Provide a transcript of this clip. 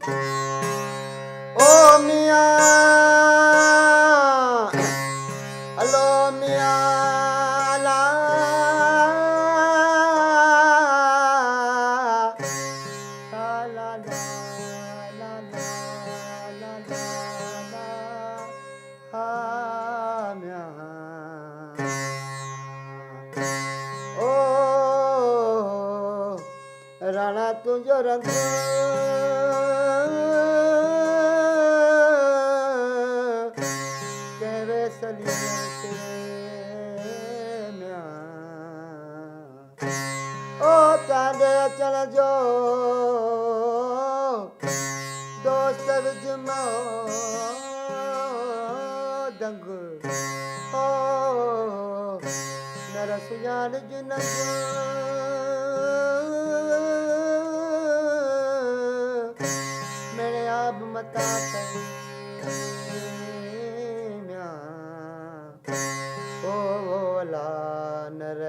ओ मियाँ अलो मियाँ ला ला ला ला ला ला ला हा मियाँ ओ राणा तुझो रंग कहवे सलिए म्या ओ चांदे चल जो दोस्त विजमो दंग ओ नरसियान जुनग मेरे आप मता म्या ओ ला नर